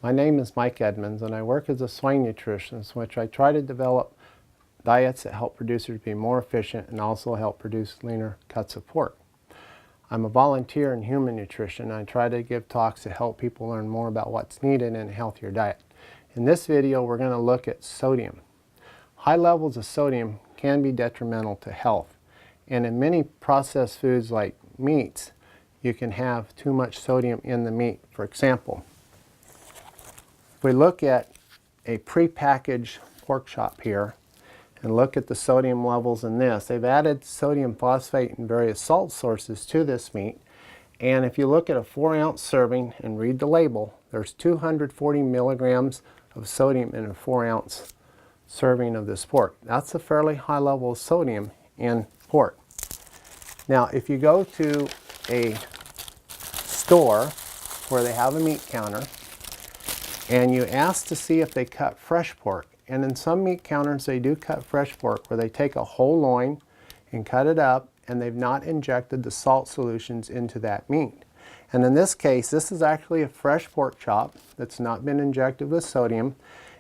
My name is Mike Edmonds, and I work as a swine nutritionist, which I try to develop diets that help producers be more efficient and also help produce leaner cuts of pork. I'm a volunteer in human nutrition, and I try to give talks to help people learn more about what's needed in a healthier diet. In this video, we're going to look at sodium. High levels of sodium can be detrimental to health, and in many processed foods like meats, you can have too much sodium in the meat. For example, if we look at a prepackaged pork chop here and look at the sodium levels in this, they've added sodium phosphate and various salt sources to this meat. And if you look at a 4-ounce serving and read the label, there's 240 milligrams of sodium in a 4-ounce serving of this pork. That's a fairly high level of sodium in pork. Now, if you go to a store where they have a meat counter and you ask to see if they cut fresh pork, and in some meat counters they do cut fresh pork where they take a whole loin and cut it up, and they've not injected the salt solutions into that meat. And in this case, this is actually a fresh pork chop that's not been injected with sodium,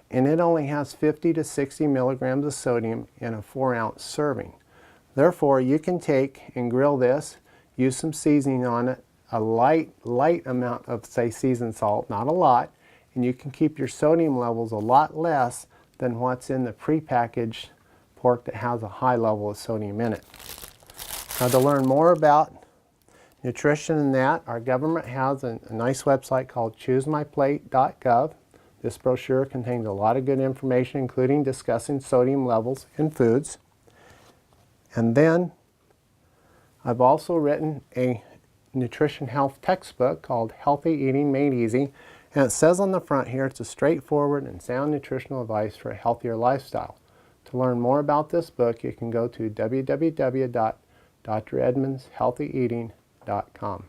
and it only has 50 to 60 milligrams of sodium in a 4-ounce serving. Therefore, you can take and grill this, use some seasoning on it, a light amount of, say, seasoned salt, not a lot, and you can keep your sodium levels a lot less than what's in the prepackaged pork that has a high level of sodium in it. Now, to learn more about nutrition and that, our government has a nice website called choosemyplate.gov. This brochure contains a lot of good information, including discussing sodium levels in foods. And then I've also written a nutrition health textbook called Healthy Eating Made Easy. And it says on the front here, it's a straightforward and sound nutritional advice for a healthier lifestyle. To learn more about this book, you can go to www.dredmondshealthyeating.com.